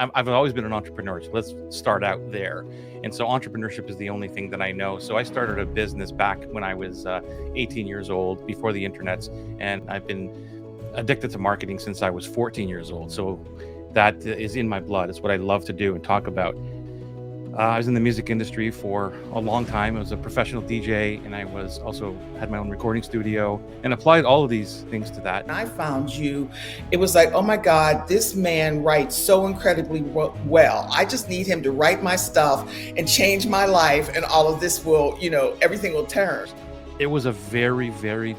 I've always been an entrepreneur. So let's start out there. And so entrepreneurship is the only thing that I know. So I started a business back when I was 18 years old, before the internets, and I've been addicted to marketing since I was 14 years old. So that is in my blood. It's what I love to do and talk about. I was in the music industry for a long time. I was a professional DJ, and I was also had my own recording studio, and applied all of these things to that. When I found you, it was like, oh my God, this man writes so incredibly well. I just need him to write my stuff and change my life, and all of this will, everything will turn. It was a very, very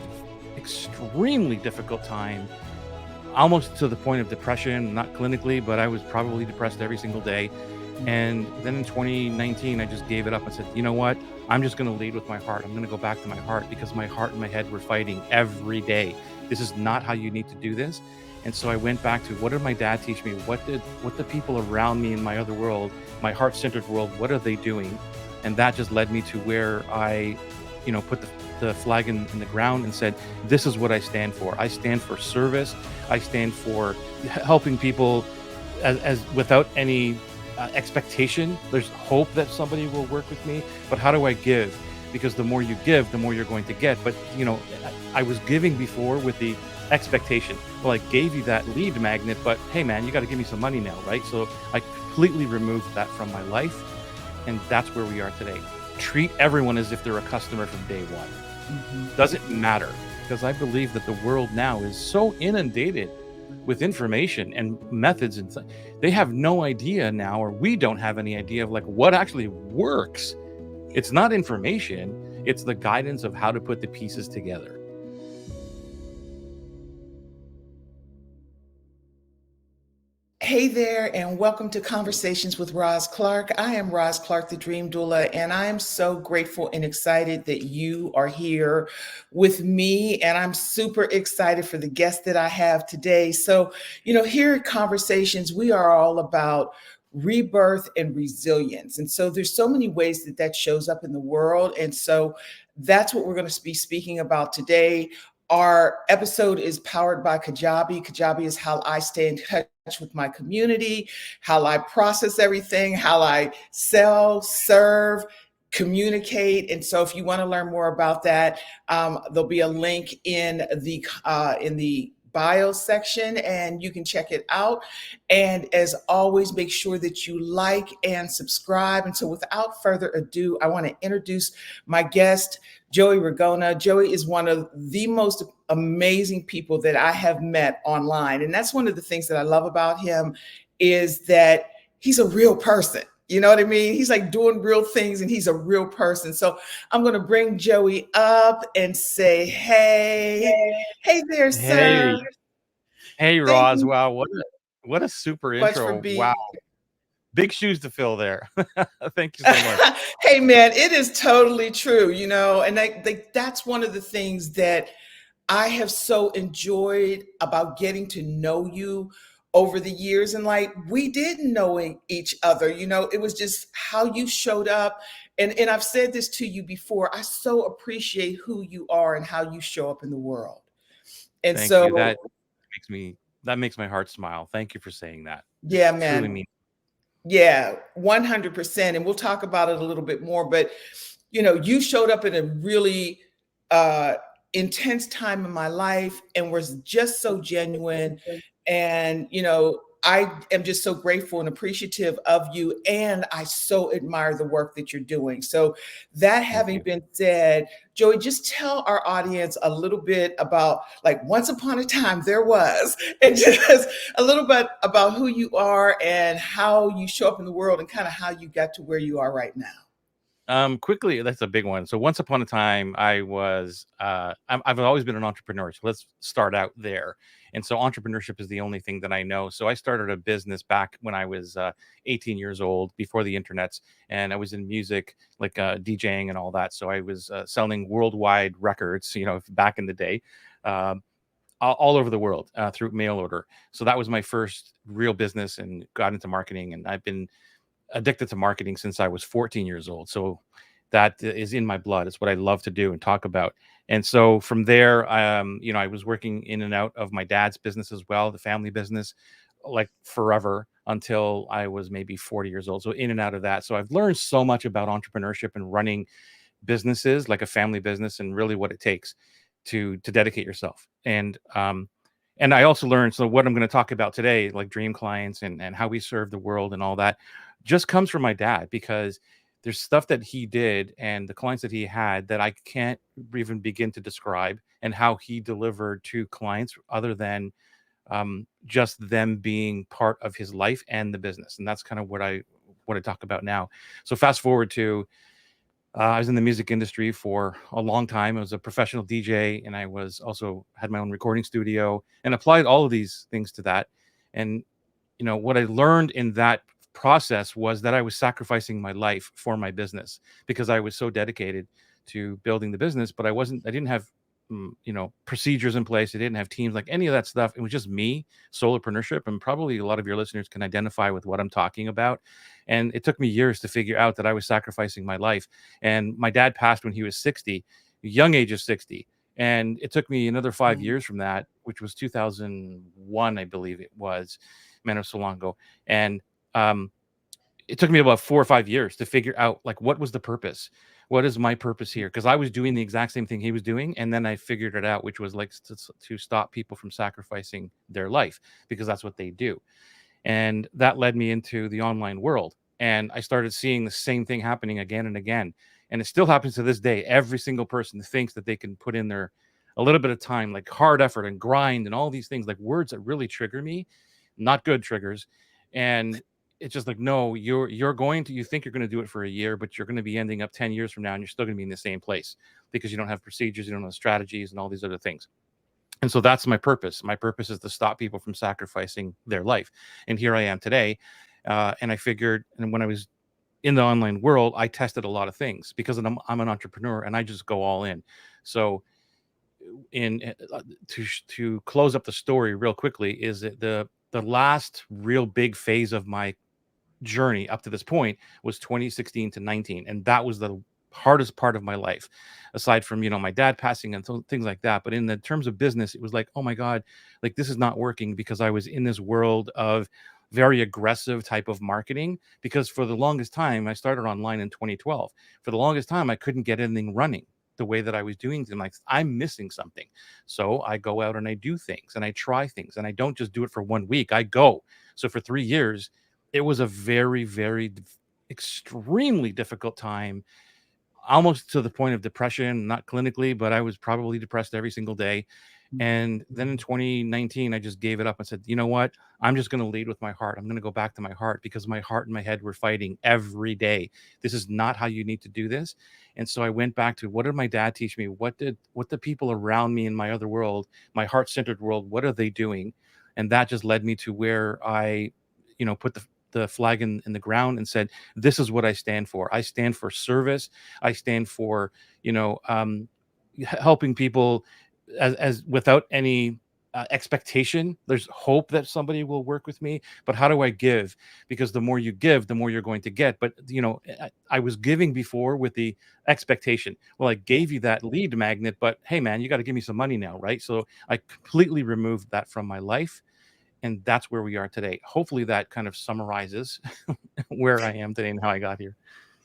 extremely difficult time, almost to the point of depression, not clinically, but I was probably depressed every single day. And then in 2019, I just gave it up and said, you know what? I'm just going to lead with my heart. I'm going to go back to my heart, because my heart and my head were fighting every day. This is not how you need to do this. And so I went back to, what did my dad teach me? What the people around me in my other world, my heart-centered world, what are they doing? And that just led me to where I, put the flag in the ground and said, this is what I stand for. I stand for service. I stand for helping people as without any expectation. There's hope that somebody will work with me, but how do I give? Because the more you give, the more you're going to get. But I was giving before with the expectation. Well, I gave you that lead magnet, but hey man, you got to give me some money now, right? So I completely removed that from my life, and that's where we are today. Treat everyone as if they're a customer from day one. Doesn't matter, because I believe that the world now is so inundated with information and methods, and they have no idea now, or we don't have any idea of what actually works. It's not information, it's the guidance of how to put the pieces together. Hey there, and welcome to Conversations with Roz Clark. I am Roz Clark, the Dream Doula, and I am so grateful and excited that you are here with me. And I'm super excited for the guest that I have today. So, here at Conversations, we are all about rebirth and resilience. And so there's so many ways that shows up in the world. And so that's what we're going to be speaking about today. Our episode is powered by Kajabi. Kajabi is how I stay in touch with my community, how I process everything, how I sell, serve, communicate. And so if you want to learn more about that, there'll be a link in the bio section, and you can check it out. And as always, make sure that you like and subscribe. And so without further ado, I want to introduce my guest, Joey Ragona. Joey is one of the most amazing people that I have met online. And that's one of the things that I love about him, is that he's a real person. You know what I mean? He's like doing real things, and he's a real person. So I'm going to bring Joey up and say, hey there, sir. Hey, Roz. Wow, what a super Much for intro. being. Wow, big shoes to fill there. Thank you so much. Hey man, it is totally true, and that's one of the things that I have so enjoyed about getting to know you over the years. And we didn't know each other, it was just how you showed up. And I've said this to you before, I so appreciate who you are and how you show up in the world. And Thank so you. That makes my heart smile. Thank you for saying that. Yeah, It truly man. means. Yeah, 100%. And we'll talk about it a little bit more, but you showed up in a really intense time in my life, and was just so genuine. And, I am just so grateful and appreciative of you. And I so admire the work that you're doing. So that having been said, Joey, just tell our audience a little bit about once upon a time there was, and just a little bit about who you are and how you show up in the world, and kind of how you got to where you are right now. Quickly, that's a big one. So once upon a time, I've always been an entrepreneur. So let's start out there. And so entrepreneurship is the only thing that I know. So I started a business back when I was 18 years old, before the internets, and I was in music, DJing and all that. So I was selling worldwide records, back in the day, all over the world through mail order. So that was my first real business, and got into marketing. And I've been addicted to marketing since I was 14 years old. So that is in my blood. It's what I love to do and talk about. And so from there, I was working in and out of my dad's business as well, the family business, forever. until I was maybe 40 years old. So in and out of that. So I've learned so much about entrepreneurship and running businesses, like a family business, and really what it takes to dedicate yourself. And I also learned, so what I'm going to talk about today, like dream clients and how we serve the world and all that, just comes from my dad, because there's stuff that he did and the clients that he had that I can't even begin to describe, and how he delivered to clients other than just them being part of his life and the business. And that's kind of what I talk about now. So fast forward to I was in the music industry for a long time. I was a professional DJ, and I was also had my own recording studio, and applied all of these things to that. And what I learned in that process was that I was sacrificing my life for my business, because I was so dedicated to building the business. But I didn't have procedures in place. I didn't have teams, like any of that stuff. It was just me, solopreneurship. And probably a lot of your listeners can identify with what I'm talking about. And it took me years to figure out that I was sacrificing my life. And my dad passed when he was 60, young age of 60. And it took me another 5 years from that, which was 2001, I believe it was. Man, it was so long ago. And it took me about 4 or 5 years to figure out, like, what was the purpose? What is my purpose here? Because I was doing the exact same thing he was doing, and then I figured it out, which was like to stop people from sacrificing their life, because that's what they do. And that led me into the online world. And I started seeing the same thing happening again and again. And it still happens to this day. Every single person thinks that they can put in their a little bit of time, like hard effort and grind and all these things, like words that really trigger me, not good triggers. And it's just like, no, you think you're going to do it for a year, but you're going to be ending up 10 years from now, and you're still going to be in the same place, because you don't have procedures, you don't have strategies and all these other things. And so that's my purpose. My purpose is to stop people from sacrificing their life. And here I am today. And I figured, and when I was in the online world, I tested a lot of things, because I'm an entrepreneur and I just go all in. So to close up the story real quickly, is that the last real big phase of my journey up to this point was 2016 to 19, and that was the hardest part of my life, aside from my dad passing and things like that. But in the terms of business, it was like, oh my god, like, this is not working, because I was in this world of very aggressive type of marketing. Because for the longest time, I started online in 2012, for the longest time I couldn't get anything running the way that I was doing them. Like, I'm missing something. So I go out and I do things and I try things, and I don't just do it for 1 week. I go. So for 3 years, it was a very, very extremely difficult time, almost to the point of depression, not clinically, but I was probably depressed every single day. And then in 2019, I just gave it up and said, you know what? I'm just going to lead with my heart. I'm going to go back to my heart, because my heart and my head were fighting every day. This is not how you need to do this. And so I went back to, what did my dad teach me? What the people around me in my other world, my heart-centered world, what are they doing? And that just led me to where I, put the flag in the ground and said, this is what I stand for. I stand for service. I stand for, helping people as without any expectation. There's hope that somebody will work with me, but how do I give? Because the more you give, the more you're going to get. But I was giving before with the expectation. Well, I gave you that lead magnet, but hey man, you got to give me some money now, right? So I completely removed that from my life, and that's where we are today. Hopefully that kind of summarizes where I am today and how I got here.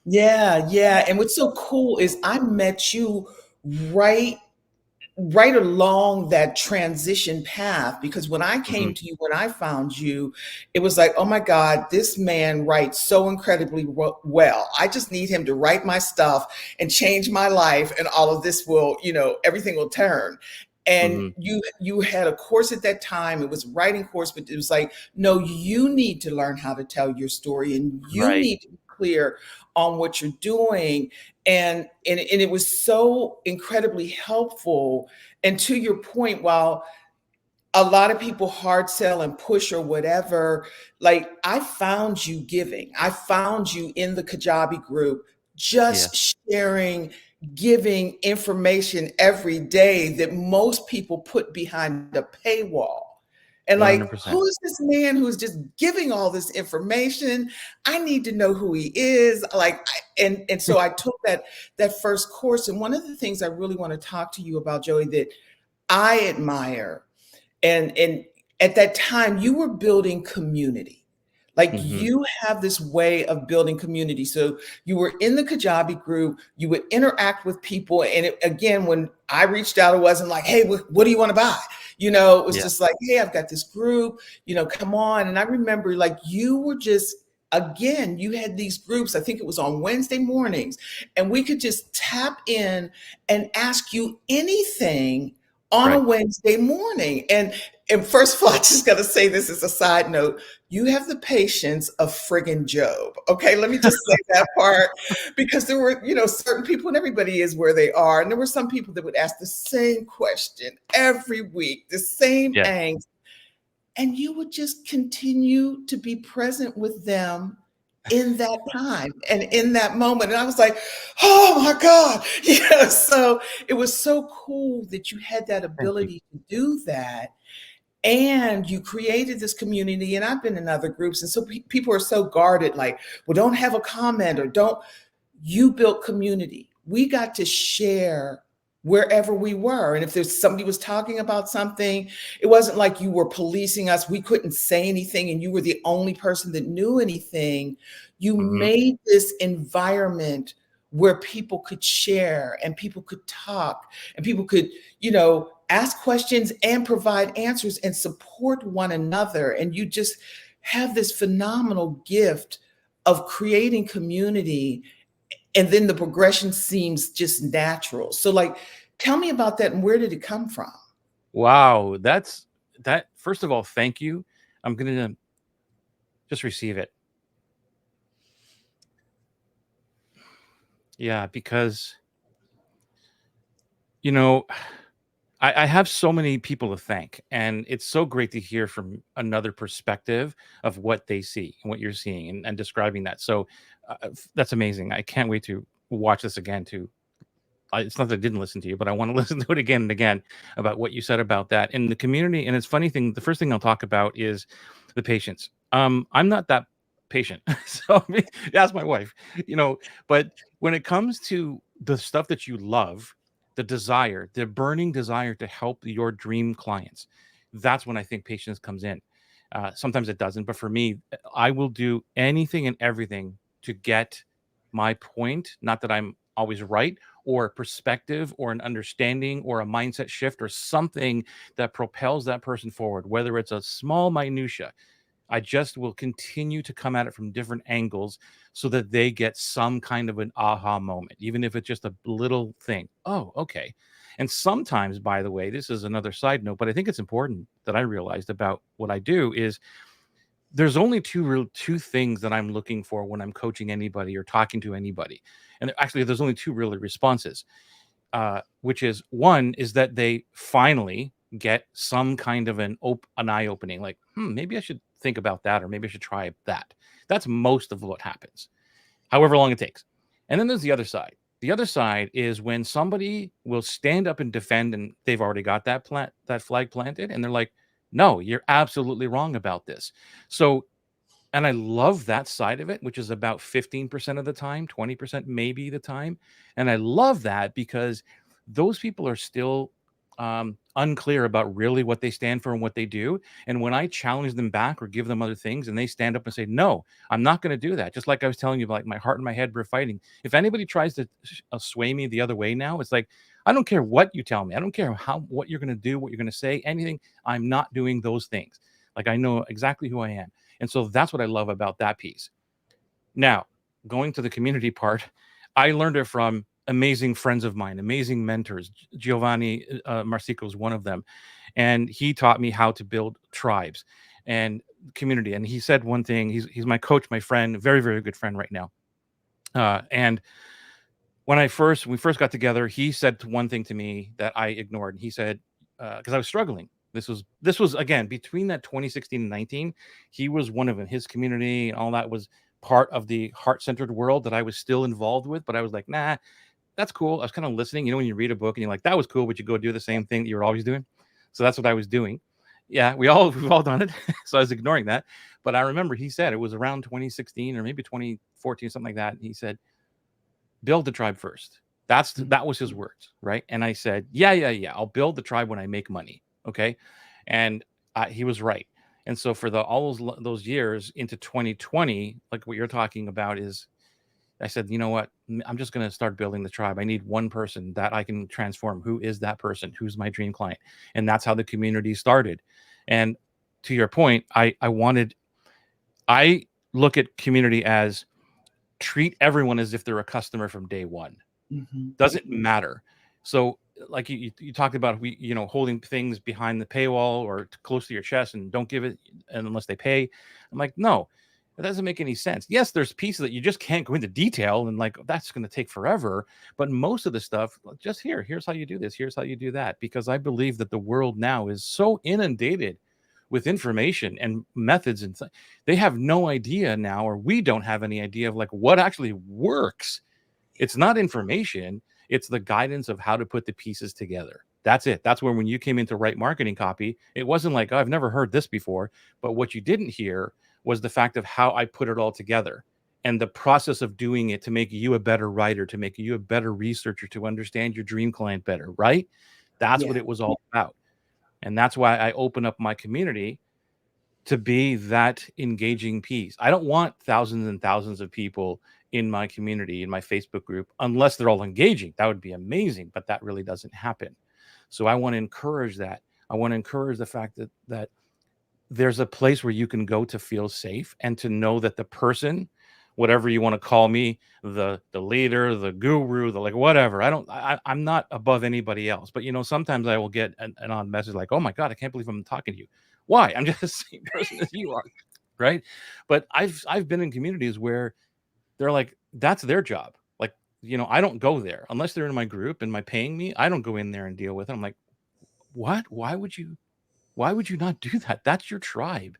Yeah, yeah. And what's so cool is I met you right right along that transition path, because when I Hmm. came to you, when I found you, it was like, oh my God, this man writes so incredibly well. I just need him to write my stuff and change my life, and all of this will, everything will turn. And Hmm. you had a course at that time. It was a writing course, but it was like, no, you need to learn how to tell your story, and you Right. need to be clear on what you're doing. And it was so incredibly helpful. And to your point, while a lot of people hard sell and push or whatever, like, I found you giving. I found you in the Kajabi group, Yeah. just sharing, giving information every day that most people put behind a paywall. And like, 100%. who is this man who's just giving all this information? I need to know who he is. And so I took that first course. And one of the things I really want to talk to you about, Joey, that I admire, and at that time you were building community. Like Hmm. you have this way of building community. So you were in the Kajabi group, you would interact with people. And again, when I reached out, it wasn't like, hey, what do you want to buy? It was Yeah. just like, hey, I've got this group, come on. And I remember like you were just, again, you had these groups, I think it was on Wednesday mornings, and we could just tap in and ask you anything on a Right. Wednesday morning. And first of all, I just got to say this as a side note. You have the patience of friggin' Job. Okay, let me just say that part because there were, certain people, and everybody is where they are. And there were some people that would ask the same question every week, the same Yeah. angst, and you would just continue to be present with them in that time and in that moment. And I was like, oh my God. So it was so cool that you had that Thank you. ability to do that. And you created this community. And I've been in other groups. And so people are so guarded, like, well, don't have a comment or don't. You built community. We got to share wherever we were. And if there's somebody was talking about something, it wasn't like you were policing us. We couldn't say anything and you were the only person that knew anything. You Hmm. made this environment where people could share and people could talk and people could, ask questions and provide answers and support one another. And you just have this phenomenal gift of creating community, and then the progression seems just natural. So like, tell me about that and where did it come from? Wow. That. First of all, thank you. I'm going to just receive it. Yeah. Because, you know, I have so many people to thank, and it's so great to hear from another perspective of what they see and what you're seeing and describing that. So that's amazing. I can't wait to watch this again to it's not that I didn't listen to you, but I want to listen to it again and again about what you said about that in the community. And it's funny thing, the first thing I'll talk about is the patience. I'm not that patient, so ask my wife. You know, but when it comes to the stuff that you love, the desire, the burning desire to help your dream clients, that's when I think patience comes in. Sometimes it doesn't, but for me, I will do anything and everything to get my point. Not that I'm always right, or a perspective or an understanding or a mindset shift or something that propels that person forward, whether it's a small minutia. I just will continue to come at it from different angles so that they get some kind of an aha moment, even if it's just a little thing. Oh, okay. And sometimes, by the way, this is another side note, but I think it's important that I realized about what I do is there's only two things that I'm looking for when I'm coaching anybody or talking to anybody. And actually, there's only two really responses, which is one is that they finally get some kind of an eye opening, like, maybe I should think about that, or maybe I should try that. That's most of what happens, however long it takes. And then there's the other side. The other side is when somebody will stand up and defend, and they've already got that flag planted, and they're like, "No, you're absolutely wrong about this." So and I love that side of it, which is about 15% of the time, 20% maybe the time. And I love that because those people are still unclear about really what they stand for and what they do. And when I challenge them back or give them other things and they stand up and say, no, I'm not going to do that. Just like I was telling you, like my heart and my head were fighting. If anybody tries to sway me the other way now, it's like, I don't care what you tell me. I don't care what you're going to do, what you're going to say, anything. I'm not doing those things. Like I know exactly who I am. And so that's what I love about that piece. Now, going to the community part, I learned it from amazing friends of mine, amazing mentors. Giovanni Marsico is one of them. And he taught me how to build tribes and community. And he said one thing, he's my coach, my friend, very, very good friend right now. And when we first got together, he said one thing to me that I ignored. And he said, because I was struggling. This was again between that 2016 and 19. He was one of them. His community and all that was part of the heart centered world that I was still involved with. But I was like, nah, that's cool. I was kind of listening. You know, when you read a book and you're like, that was cool, but you go do the same thing that you were always doing. So that's what I was doing. Yeah, we've all done it. So I was ignoring that. But I remember he said it was around 2016 or maybe 2014, something like that. And he said, build the tribe first. That was his words, right? And I said, yeah. I'll build the tribe when I make money. Okay. And he was right. And so for all those years into 2020, like what you're talking about is, I said, you know what? I'm just going to start building the tribe. I need one person that I can transform. Who is that person? Who's my dream client? And that's how the community started. And to your point, I look at community as treat everyone as if they're a customer from day one. Doesn't matter. So like you talked about, holding things behind the paywall or close to your chest and don't give it unless they pay. I'm like, no, it doesn't make any sense. Yes, there's pieces that you just can't go into detail and like that's going to take forever. But most of the stuff, just here's how you do this, here's how you do that. Because I believe that the world now is so inundated with information and methods and they have no idea now, or we don't have any idea of like what actually works. It's not information, it's the guidance of how to put the pieces together. That's it. That's where when you came in to write marketing copy, it wasn't like, oh, I've never heard this before. But what you didn't hear was the fact of how I put it all together and the process of doing it to make you a better writer, to make you a better researcher, to understand your dream client better, right? That's what it was all about. And that's why I open up my community to be that engaging piece. I don't want thousands and thousands of people in my community, in my Facebook group, unless they're all engaging. That would be amazing, but that really doesn't happen. So I want to encourage that. I want to encourage the fact that there's a place where you can go to feel safe and to know that the person, whatever you want to call me, the leader, the guru, the like whatever, I'm not above anybody else. But sometimes I will get an odd message like, oh my God, I can't believe I'm talking to you. Why? I'm just the same person as you are, right? But I've been in communities where they're like, that's their job. Like, I don't go there unless they're in my group and paying me. I don't go in there and deal with it. I'm like, what? Why would you not do that? That's your tribe.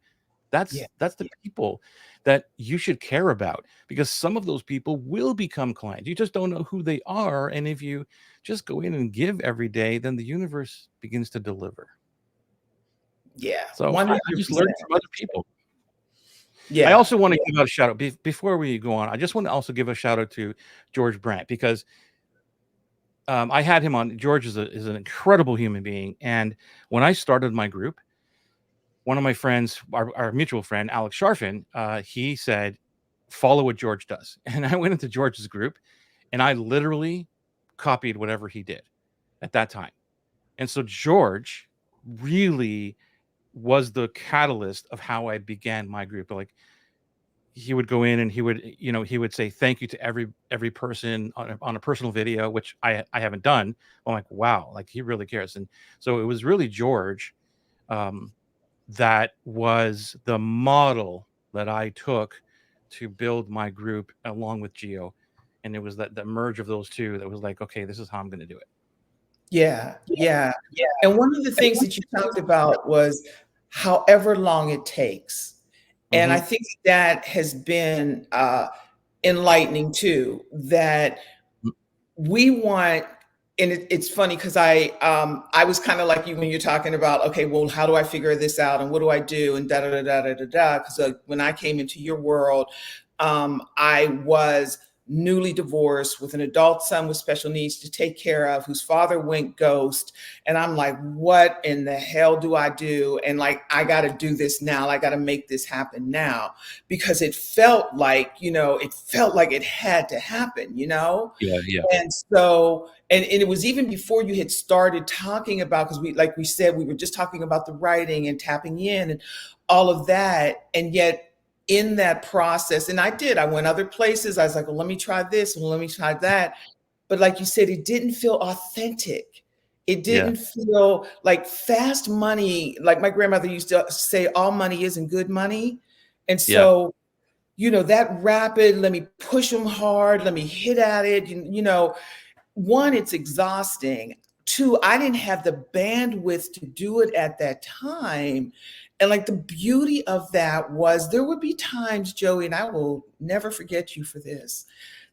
That's the people that you should care about, because some of those people will become clients. You just don't know who they are. And if you just go in and give every day, then the universe begins to deliver. Yeah. So I just learned from other people. Yeah. I also want to give out a shout out before we go on. I just want to also give a shout out to George Brandt, because I had him on. George is an incredible human being. And when I started my group, one of my friends, our mutual friend, Alex Sharfin, he said, follow what George does. And I went into George's group and I literally copied whatever he did at that time. And so George really was the catalyst of how I began my group. Like, he would go in and he would say thank you to every person on a personal video, which I haven't done. I'm like, wow, like he really cares. And so it was really George that was the model that I took to build my group along with Geo. And it was that merge of those two that was like, okay, this is how I'm going to do it. Yeah. And one of the things that you talked about was however long it takes. And I think that has been enlightening too, that we want, and it's funny because I was kind of like you when you're talking about, okay, well, how do I figure this out and what do I do and da da da da da da da. Because when I came into your world, I was newly divorced with an adult son with special needs to take care of, whose father went ghost. And I'm like, what in the hell do I do? And like, I got to do this now. I got to make this happen now, because it felt like, it had to happen, Yeah. And so, and it was even before you had started talking about, because like we said, we were just talking about the writing and tapping in and all of that. And yet, in that process, and I went other places. I was like, well, let me try this, well, let me try that. But like you said, it didn't feel authentic. It didn't feel like fast money. Like my grandmother used to say, all money isn't good money. And so, that rapid, let me push them hard, let me hit at it. One, it's exhausting. Two, I didn't have the bandwidth to do it at that time. And like the beauty of that was there would be times, Joey, and I will never forget you for this,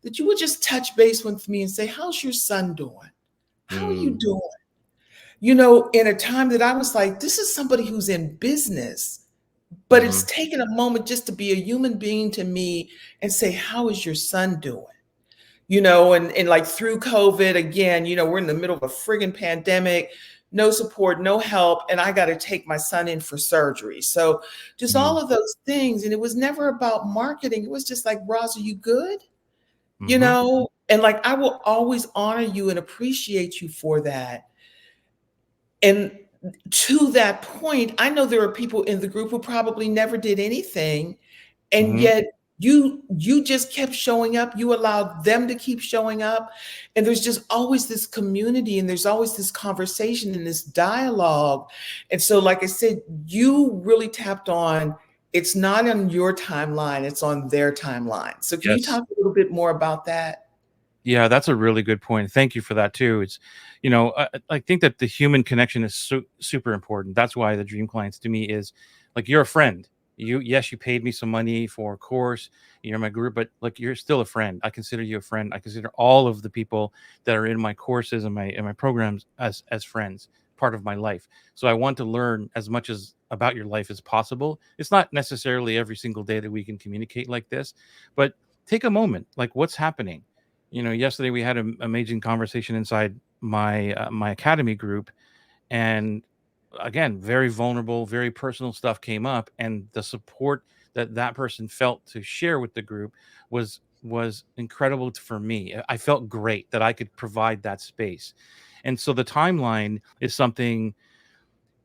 that you would just touch base with me and say, how's your son doing? How are you doing? In a time that I was like, this is somebody who's in business, but it's taken a moment just to be a human being to me and say, how is your son doing? And like through COVID, again, we're in the middle of a friggin' pandemic. no support, no help, and I got to take my son in for surgery. So just Mm-hmm. all of those things. And it was never about marketing. It was just like, Roz, are you good? You Mm-hmm. know, and like I will always honor you and appreciate you for that. And to that point, I know there are people in the group who probably never did anything, and Mm-hmm. yet you just kept showing up. You allowed them to keep showing up, and there's just always this community, and there's always this conversation and this dialogue. And so, like I said, you really tapped on, it's not on your timeline, it's on their timeline. So can you Yes. talk a little bit more about that? Yeah, that's a really good point. Thank you for that too. It's, I think that the human connection is super important. That's why the dream clients to me is like you're a friend. Yes, you paid me some money for a course. You're my group, but like you're still a friend. I consider you a friend. I consider all of the people that are in my courses and my programs as friends, part of my life. So I want to learn as much as about your life as possible. It's not necessarily every single day that we can communicate like this, but take a moment. Like, what's happening? Yesterday we had an amazing conversation inside my academy group, and again, very vulnerable, very personal stuff came up, and the support that that person felt to share with the group was incredible for me. I felt great that I could provide that space. And so the timeline is something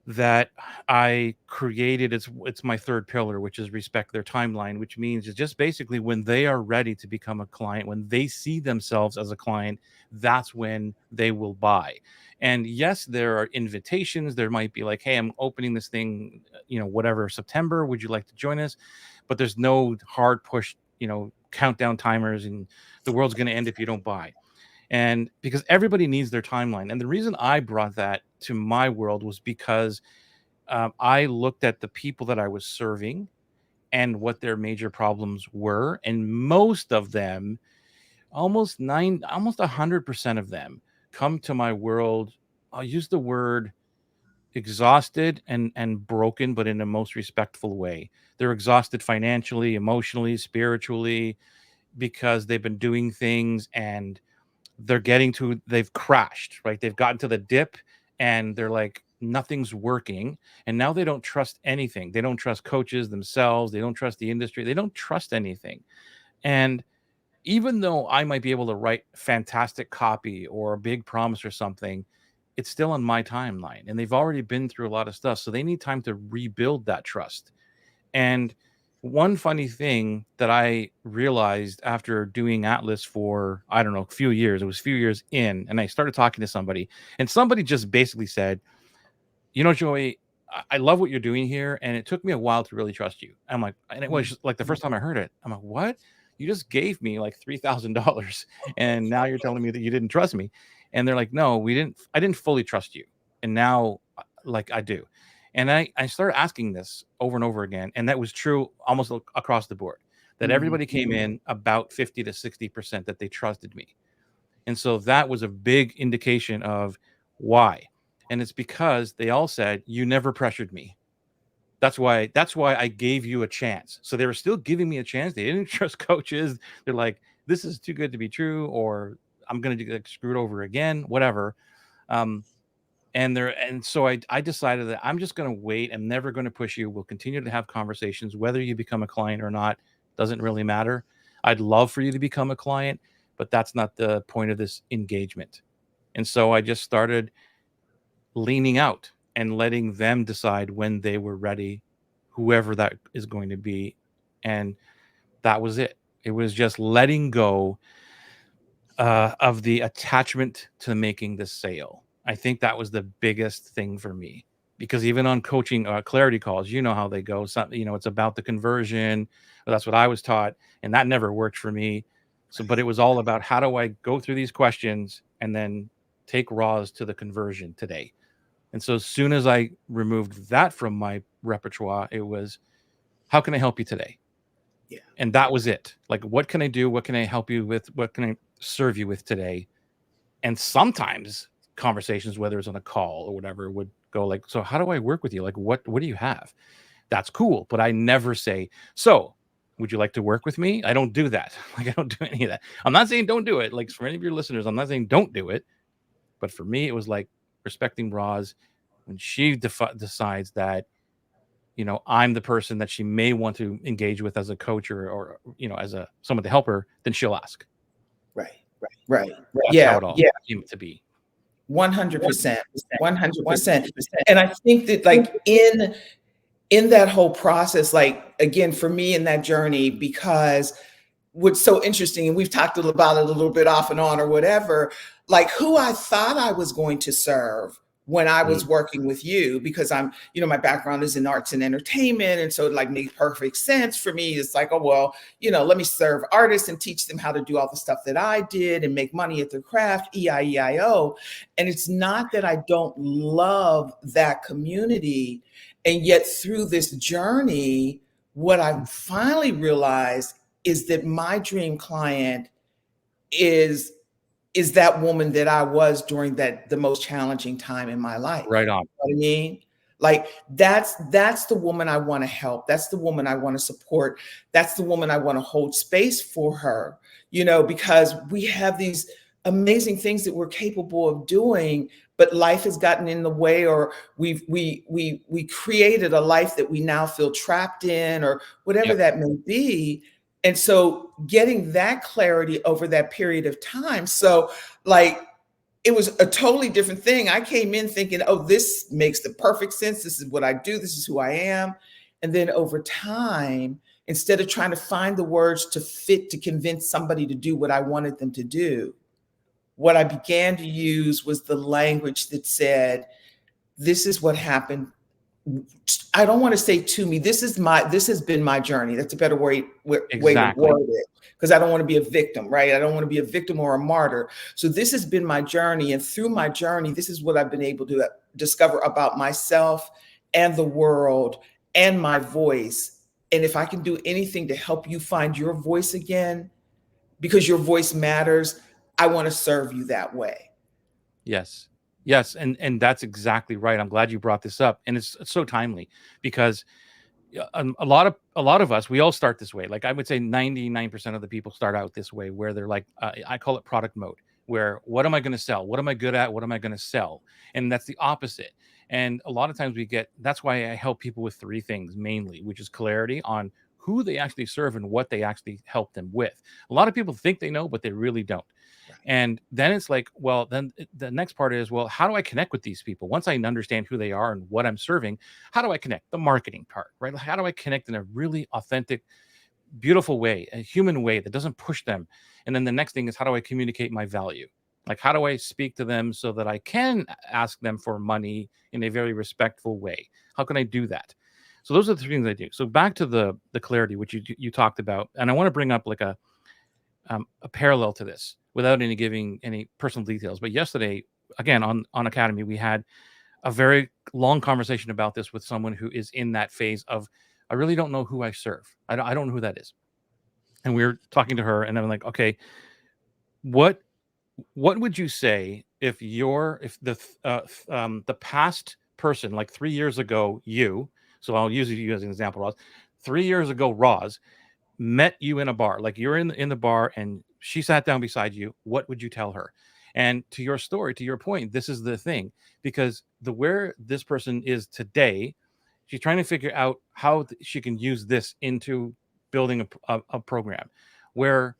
that I created. It's my third pillar, which is respect their timeline, which means it's just basically when they are ready to become a client, when they see themselves as a client, that's when they will buy. And yes, there are invitations. There might be like, hey, I'm opening this thing, whatever, September. Would you like to join us? But there's no hard push, countdown timers, and the world's going to end if you don't buy. And because everybody needs their timeline. And the reason I brought that to my world was because I looked at the people that I was serving and what their major problems were. And most of them, almost 100% of them come to my world. I'll use the word exhausted and broken, but in the most respectful way. They're exhausted financially, emotionally, spiritually, because they've been doing things and they've crashed, right? They've gotten to the dip and they're like, nothing's working. And now they don't trust anything. They don't trust coaches themselves. They don't trust the industry. They don't trust anything. And even though I might be able to write fantastic copy or a big promise or something, it's still on my timeline. And they've already been through a lot of stuff. So they need time to rebuild that trust. And one funny thing that I realized after doing Atlas for, I don't know, a few years, it was a few years in, and I started talking to somebody, and somebody just basically said, Joey, I love what you're doing here. And it took me a while to really trust you. I'm like, and it was just like the first time I heard it, I'm like, what? You just gave me like $3,000. And now you're telling me that you didn't trust me. And they're like, no, I didn't fully trust you. And now, like, I do. And I started asking this over and over again. And that was true almost across the board, that everybody came in about 50 to 60% that they trusted me. And so that was a big indication of why. And it's because they all said, you never pressured me. That's why I gave you a chance. So they were still giving me a chance. They didn't trust coaches. They're like, this is too good to be true, or I'm gonna get screwed over again, whatever. Um, and so I decided that I'm just gonna wait. I'm never gonna push you. We'll continue to have conversations, whether you become a client or not, doesn't really matter. I'd love for you to become a client, but that's not the point of this engagement. And so I just started leaning out and letting them decide when they were ready, whoever that is going to be. And that was it. It was just letting go of the attachment to making the sale. I think that was the biggest thing for me, because even on coaching clarity calls, you know how they go. It's about the conversion. Well, that's what I was taught, and that never worked for me. So, but it was all about, how do I go through these questions and then take Roz to the conversion today. And so as soon as I removed that from my repertoire, it was, how can I help you today? Yeah. And that was it. Like, what can I do? What can I help you with? What can I serve you with today? And sometimes conversations, whether it's on a call or whatever, would go like, so how do I work with you? Like, what do you have? That's cool. But I never say, so would you like to work with me? I don't do that. Like, I don't do any of that. I'm not saying don't do it. Like, for any of your listeners, I'm not saying don't do it. But for me, it was like, respecting Roz when she decides that, I'm the person that she may want to engage with as a coach or as a someone to help her, then she'll ask. Right. Right. That's how Yeah. it all came to be. 100%. 100%. And I think that like in that whole process, like again, for me in that journey, because what's so interesting, and we've talked about it a little bit off and on or whatever, like who I thought I was going to serve when I was working with you, because I'm, my background is in arts and entertainment. And so it like made perfect sense for me. It's like, oh, well, let me serve artists and teach them how to do all the stuff that I did and make money at their craft, EIEIO. And it's not that I don't love that community. And yet through this journey, what I finally realized is that my dream client is that woman that I was during the most challenging time in my life. Right on. You know what I mean? Like that's the woman I want to help. That's the woman I want to support. That's the woman I want to hold space for her, because we have these amazing things that we're capable of doing, but life has gotten in the way, or we created a life that we now feel trapped in, or whatever that may be. And so getting that clarity over that period of time. So like, it was a totally different thing. I came in thinking, oh, this makes the perfect sense. This is what I do. This is who I am. And then over time, instead of trying to find the words to convince somebody to do what I wanted them to do, what I began to use was the language that said, this is what happened. I don't want to say to me, this has been my journey. That's a better way to word it, because I don't want to be a victim, right? I don't want to be a victim or a martyr. So this has been my journey. And through my journey, this is what I've been able to discover about myself and the world and my voice. And if I can do anything to help you find your voice again, because your voice matters, I want to serve you that way. Yes. Yes. And that's exactly right. I'm glad you brought this up. And it's so timely, because a lot of us, we all start this way. Like I would say 99% of the people start out this way, where they're like, I call it product mode, where what am I going to sell? What am I good at? What am I going to sell? And that's the opposite. And a lot of times that's why I help people with three things mainly, which is clarity on who they actually serve and what they actually help them with. A lot of people think they know, but they really don't. And then it's like, well, then the next part is, well, how do I connect with these people? Once I understand who they are and what I'm serving, how do I connect? The marketing part, right? How do I connect in a really authentic, beautiful way, a human way that doesn't push them? And then the next thing is, how do I communicate my value? Like, how do I speak to them so that I can ask them for money in a very respectful way? How can I do that? So those are the three things I do. So back to the clarity, which you talked about. And I want to bring up like a parallel to this without giving any personal details. But yesterday, again, on Academy, we had a very long conversation about this with someone who is in that phase of, I really don't know who I serve. I don't know who that is. And we were talking to her, and I'm like, okay, what would you say if the past person, like 3 years ago, so I'll use you as an example, Roz. 3 years ago, Roz met you in a bar, like you're in the bar and she sat down beside you, what would you tell her? And to your story, to your point, this is the thing, because where this person is today, she's trying to figure out how she can use this into building a program, where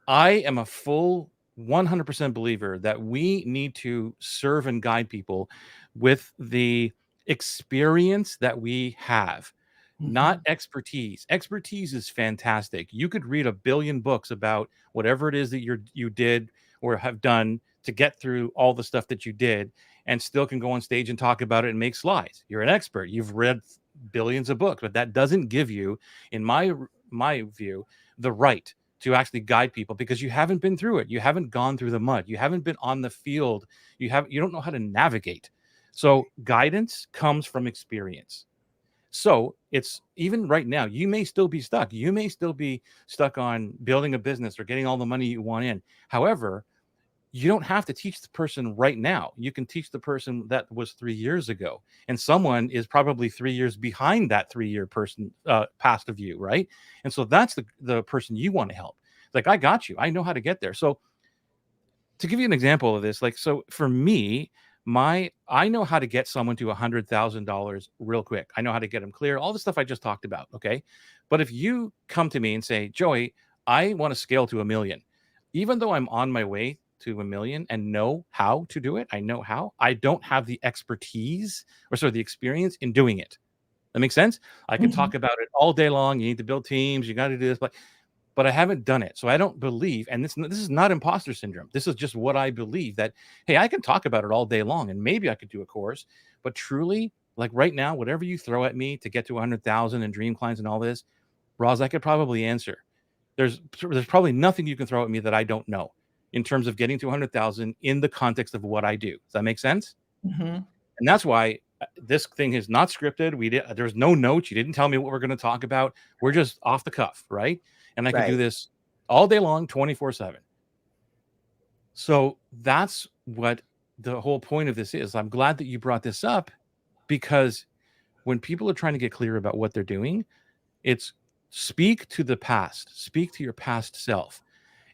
I am a full 100% believer that we need to serve and guide people with the experience that we have, not expertise. Expertise is fantastic. You could read a billion books about whatever it is that you did or have done to get through all the stuff that you did, and still can go on stage and talk about it and make slides. You're an expert. You've read billions of books, but that doesn't give you, in my view, the right to actually guide people, because you haven't been through it. You haven't gone through the mud. You haven't been on the field. You don't know how to navigate. So guidance comes from experience. So it's, even right now, you may still be stuck. You may still be stuck on building a business or getting all the money you want in. However, you don't have to teach the person right now. You can teach the person that was 3 years ago, and someone is probably 3 years behind that 3-year person past of you, right? And so that's the person you want to help. Like, I got you. I know how to get there. So to give you an example of this, like, so for me, I know how to get someone to $100,000 real quick. I know how to get them clear, all the stuff I just talked about. Okay. But if you come to me and say, Joey, I want to scale to 1 million, even though I'm on my way to 1 million and know how to do it, I know how, I don't have the expertise or sort of the experience in doing it. That makes sense. I can Mhm. talk about it all day long. You need to build teams. You got to do this, but I haven't done it. So I don't believe, and this is not imposter syndrome. This is just what I believe that, hey, I can talk about it all day long and maybe I could do a course, but truly, like right now, whatever you throw at me to get to 100,000 and dream clients and all this, Roz, I could probably answer. There's probably nothing you can throw at me that I don't know in terms of getting to 100,000 in the context of what I do. Does that make sense? Mhm. And that's why this thing is not scripted. There's no notes. You didn't tell me what we're going to talk about. We're just off the cuff, right? And I can do Right. this all day long, 24/7. So that's what the whole point of this is. I'm glad that you brought this up, because when people are trying to get clear about what they're doing, it's speak to the past, speak to your past self.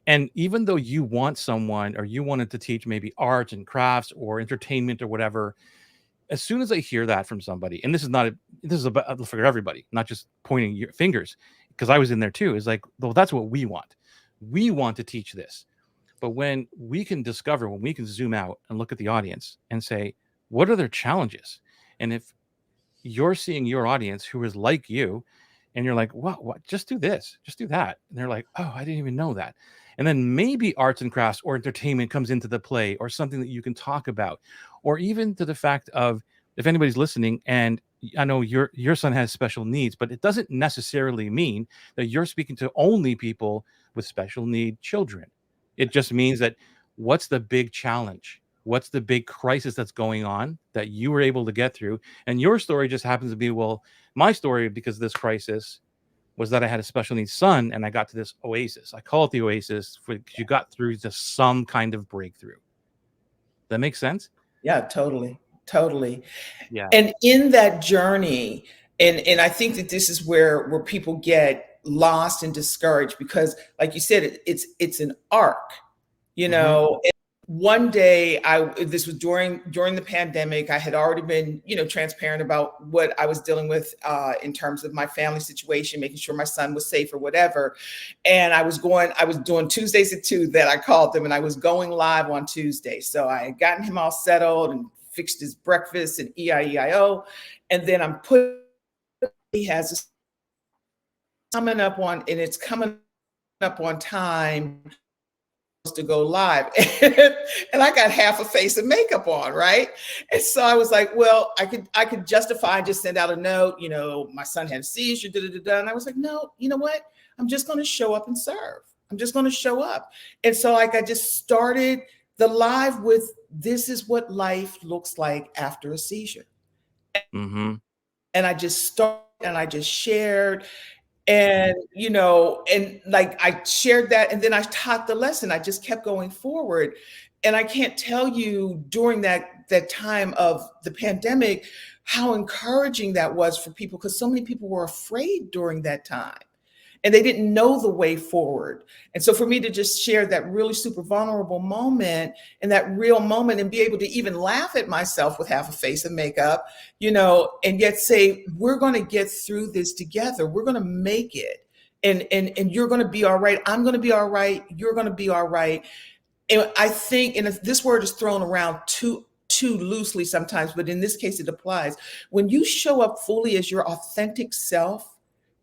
And even though you want someone, or you wanted to teach maybe arts and crafts or entertainment or whatever, as soon as I hear that from somebody, and this is about for everybody, not just pointing your fingers, because I was in there too, is like, well, that's what we want. We want to teach this. But when we can zoom out and look at the audience and say, what are their challenges? And if you're seeing your audience who is like you, and you're like, what, just do this, just do that, and they're like, oh, I didn't even know that. And then maybe arts and crafts or entertainment comes into the play, or something that you can talk about, or even to the fact of, if anybody's listening, and I know your son has special needs, but it doesn't necessarily mean that you're speaking to only people with special need children. It just means that, what's the big challenge, what's the big crisis that's going on that you were able to get through. And your story just happens to be, well, my story, because of this crisis, was that I had a special needs son and I got to this oasis. I call it the oasis because you got through to some kind of breakthrough. That makes sense? Yeah, totally. Totally. Yeah. And in that journey, and I think that this is where people get lost and discouraged, because like you said, it's an arc. You Hmm. know, and one day, this was during the pandemic. I had already been, transparent about what I was dealing with in terms of my family situation, making sure my son was safe or whatever. And I was doing Tuesdays at 2, that I called them, and I was going live on Tuesday. So I had gotten him all settled and fixed his breakfast and EIEIO. And then he has this coming up on, and it's coming up on time to go live. And I got half a face of makeup on, right? And so I was like, well, I could justify, just send out a note, my son had a seizure, da, da, da, da. And I was like, no, you know what? I'm just going to show up and serve. I'm just going to show up. And so like I just started the live with, this is what life looks like after a seizure. Hmm. And I just started and I just shared. And, and like I shared that, and then I taught the lesson. I just kept going forward. And I can't tell you, during that time of the pandemic, how encouraging that was for people, because so many people were afraid during that time and they didn't know the way forward. And so for me to just share that really super vulnerable moment, and that real moment, and be able to even laugh at myself with half a face of makeup, and yet say, we're going to get through this together. We're going to make it. And you're going to be all right. I'm going to be all right. You're going to be all right. And I think, and if this word is thrown around too loosely sometimes, but in this case it applies. When you show up fully as your authentic self,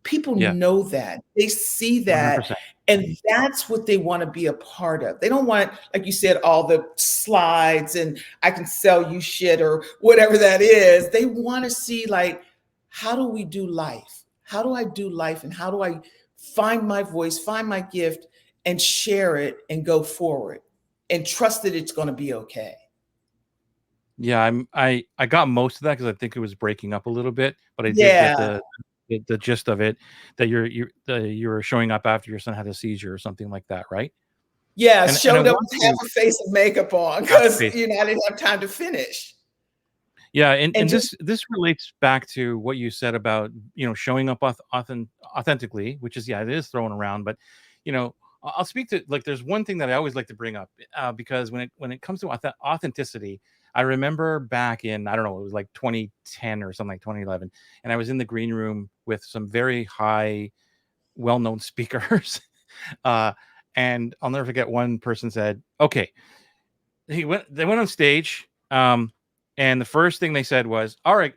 people Yeah. know that. They see that. 100%. And that's what they want to be a part of. They don't want, like you said, all the slides and I can sell you shit or whatever that is. They want to see, like, how do we do life? How do I do life? And how do I find my voice, find my gift, and share it and go forward and trust that it's going to be okay? Yeah, I got most of that because I think it was breaking up a little bit, but I did get Yeah. the gist of it, that you're showing up after your son had a seizure or something like that, right? Yeah. And I Showed up want with half to a face of makeup on half because, face. I didn't have time to finish. Yeah, and And and just, this relates back to what you said about, showing up authentically, which is, yeah, it is thrown around, but I'll speak to, like, there's one thing that I always like to bring up, because when it comes to authenticity, I remember back in, I don't know, it was like 2010 or something, like 2011, and I was in the green room with some very high, well-known speakers. uh, and I'll never forget, one person said, "Okay," they went on stage, and the first thing they said was, "All right,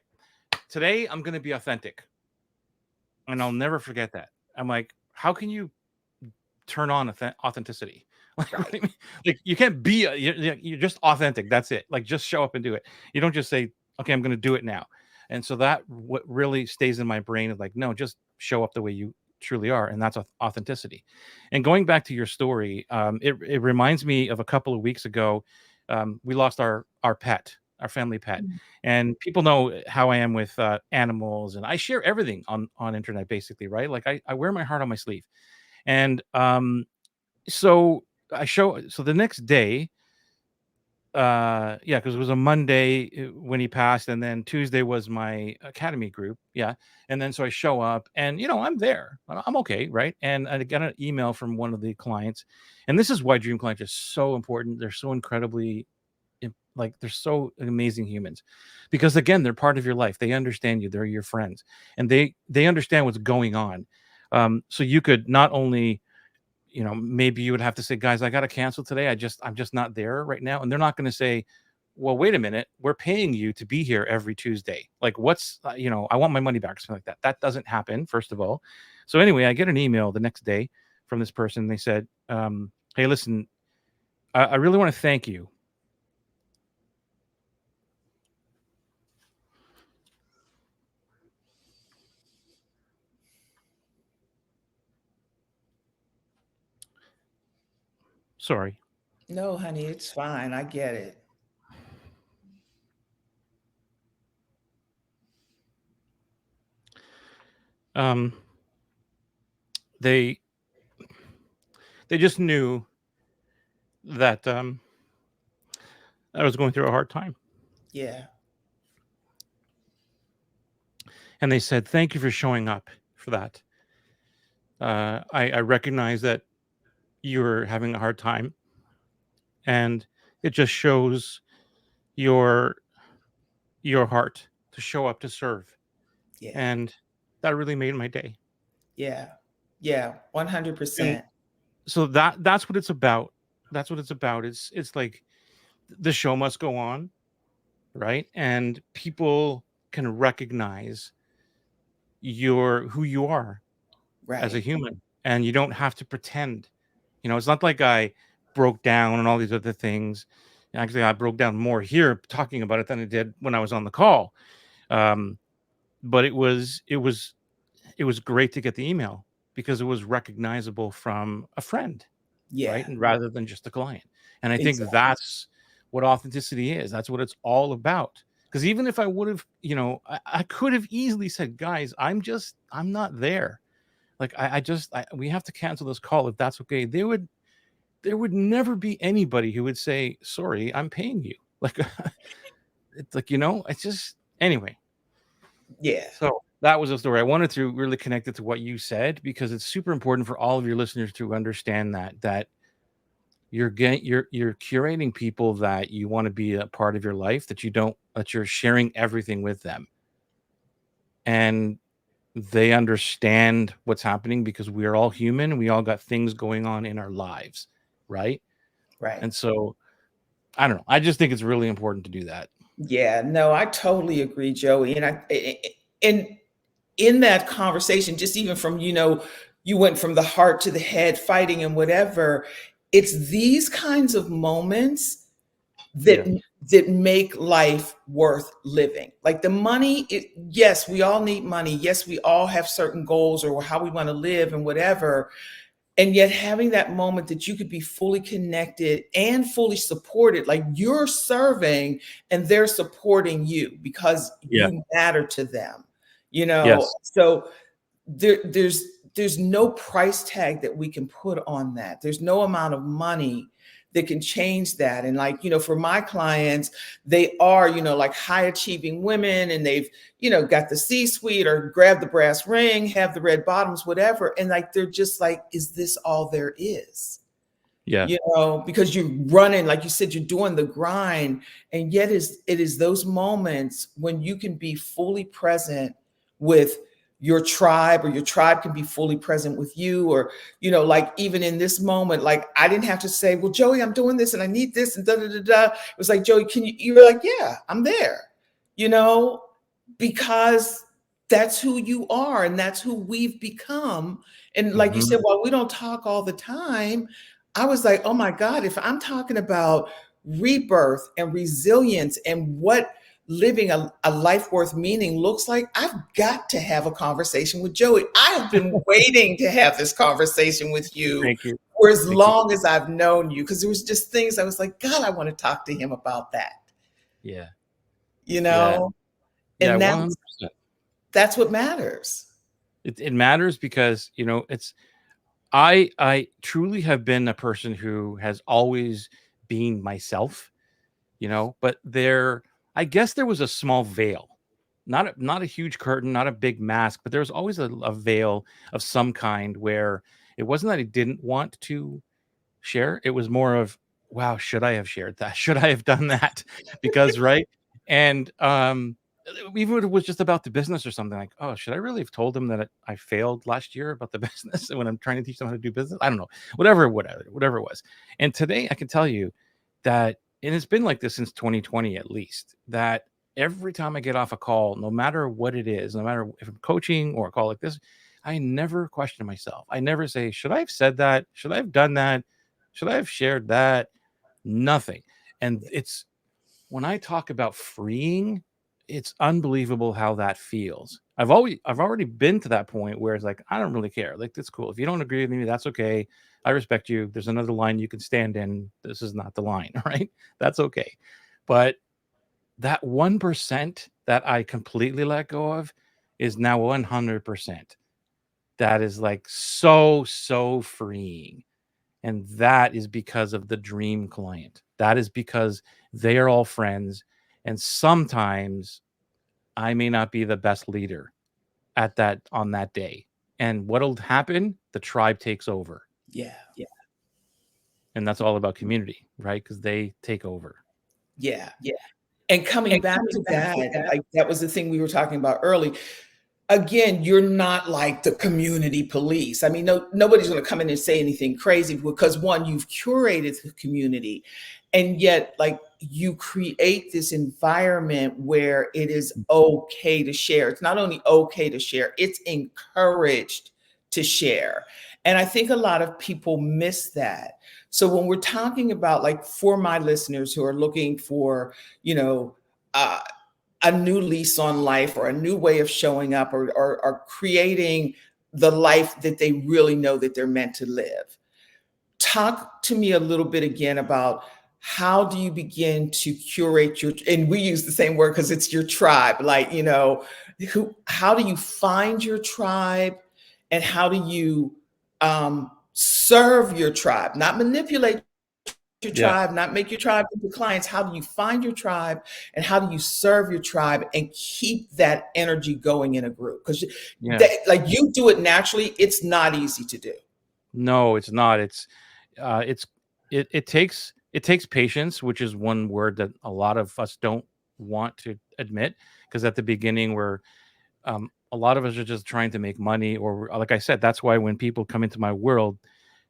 today I'm going to be authentic." And I'll never forget that. I'm like, how can you turn on authenticity? Like, what do Right. you mean? Like, you can't be you're just authentic. That's it. Like, just show up and do it. You don't just say, okay, I'm going to do it now. And so that what really stays in my brain is like, no, just show up the way you truly are. And that's authenticity. And going back to your story, it reminds me of a couple of weeks ago. We lost our pet, our family pet. Mm. And people know how I am with animals, and I share everything on internet, basically, right? Like, I wear my heart on my sleeve. And so so the next day, yeah, because it was a Monday when he passed, and then Tuesday was my academy group. Yeah. And then so I show up, and I'm there. I'm okay, right? And I got an email from one of the clients, and this is why dream clients are so important. They're so incredibly like, they're so amazing humans, because again, they're part of your life. They understand you. They're your friends, and they understand what's going on. So you could not only, maybe you would have to say, guys, I got to cancel today. I'm just not there right now. And they're not going to say, well, wait a minute, we're paying you to be here every Tuesday. Like, what's, I want my money back, or something like that. That doesn't happen, first of all. So anyway, I get an email the next day from this person. They said, hey, listen, I really want to thank you. Sorry. No, honey, it's fine. I get it. Um, they they just knew that I was going through a hard time, Yeah. and they said, thank you for showing up for that. I recognize that you're having a hard time, and it just shows your your heart to show up to serve, Yeah. and that really made my day. Yeah. Yeah. And 100%. so that's what it's about. That's what it's about. It's like the show must go on, right? And people can recognize who you are as a Right. human, and you don't have to pretend. It's not like I broke down and all these other things. Actually, I broke down more here talking about it than I did when I was on the call. Um, but it was great to get the email, because it was recognizable from a friend, right? Yeah. And rather than just a client. And I think Exactly. that's what authenticity is. That's what it's all about. Because even if I would have, I could have easily said, guys, I'm not there. Like, we have to cancel this call if that's okay. There would never be anybody who would say, sorry, I'm paying you. Like, it's like, it's just, anyway. Yeah. So that was a story. I wanted to really connect it to what you said, because it's super important for all of your listeners to understand that you're curating people that you want to be a part of your life, that you're sharing everything with them, and they understand what's happening, because we are all human. We all got things going on in our lives, right? Right. And so I don't know. I just think it's really important to do that. Yeah. No, I totally agree, Joey. And in that conversation, just even from, you went from the heart to the head, fighting and whatever, it's these kinds of moments that Yes. that make life worth living. Like the money, yes, we all need money. Yes, we all have certain goals or how we want to live and whatever. And yet having that moment that you could be fully connected and fully supported, like you're serving and they're supporting you because Yeah. you matter to them, you know? Yes. So there's no price tag that we can put on that. There's no amount of money that can change that. And like, for my clients, they are, like high achieving women, and they've, got the C-suite or grab the brass ring, have the red bottoms, whatever. And like, they're just like, is this all there is? Yeah. because you're running, like you said, you're doing the grind. And yet it is those moments when you can be fully present with your tribe, or your tribe can be fully present with you, or, like even in this moment, like I didn't have to say, well, Joey, I'm doing this and I need this and da da da da. It was like, Joey, you're like, yeah, I'm there, you know, because that's who you are and that's who we've become. And like you Hmm. said, while we don't talk all the time, I was like, oh my God, if I'm talking about rebirth and resilience and what living a life worth meaning looks like, I've got to have a conversation with Joey. I have been waiting to have this conversation with you Thank you. for as Thank you. long as I've known you, because there was just things I was like, God, I want to talk to him about that, Yeah. you Yeah. know? Yeah. And 100%. that's what matters. It matters because, I truly have been a person who has always been myself, but I guess there was a small veil, not a huge curtain, not a big mask, but there was always a veil of some kind where it wasn't that I didn't want to share. It was more of, wow, should I have shared that? Should I have done that? Because, right. And even if it was just about the business or something, like, oh, should I really have told them that I failed last year about the business when I'm trying to teach them how to do business? I don't know, whatever it was. And today I can tell you that, and it's been like this since 2020 at least, that every time I get off a call, no matter what it is, no matter if I'm coaching or a call like this, I never question myself. I never say, should I have said that? Should I have done that? Should I have shared that? Nothing. And it's, when I talk about freeing, it's unbelievable how that feels. I've already been to that point where it's like, I don't really care. Like, that's cool. If you don't agree with me, that's okay. I respect you. There's another line you can stand in. This is not the line, right? That's okay. But that 1% that I completely let go of is now 100%. That is like so freeing. And that is because of the dream client. That is because they are all friends. And sometimes I may not be the best leader at that on that day. And what'll happen? The tribe takes over. Yeah. And that's all about community, right? Because they take over. Yeah. And coming back to that, like that was the thing we were talking about early. Again, you're not like the community police. I mean, nobody's going to come in and say anything crazy, because one, you've curated the community, and yet like you create this environment where it is okay to share. It's not only okay to share, it's encouraged to share. And I think a lot of people miss that. So when we're talking about, like, for my listeners who are looking for, you know, uh, a new lease on life, or a new way of showing up, or creating the life that they really know that they're meant to live. Talk to me a little bit again about, how do you begin to curate your, and we use the same word because it's your tribe, like, how do you find your tribe, and how do you serve your tribe, not manipulate your Yeah. tribe, not make your tribe into clients. How do you find your tribe, and how do you serve your tribe and keep that energy going in a group? Because Yeah. like you do it naturally, it's not easy to do. No, it's not. It's it takes patience, which is one word that a lot of us don't want to admit, because at the beginning we're a lot of us are just trying to make money, or like I said, that's why when people come into my world,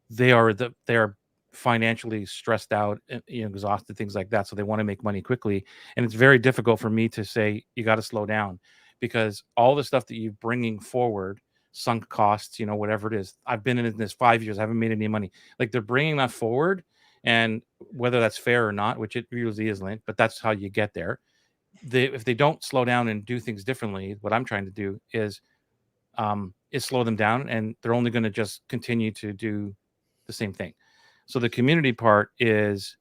they are financially stressed out, exhausted, things like that, so they want to make money quickly. And it's very difficult for me to say, you got to slow down, because all the stuff that you're bringing forward, sunk costs, whatever it is, I've been in this 5 years, I haven't made any money. Like, they're bringing that forward, and whether that's fair or not, which it usually isn't, but that's how you get there. If they don't slow down and do things differently, what I'm trying to do is slow them down, and they're only going to just continue to do the same thing. So the community part is,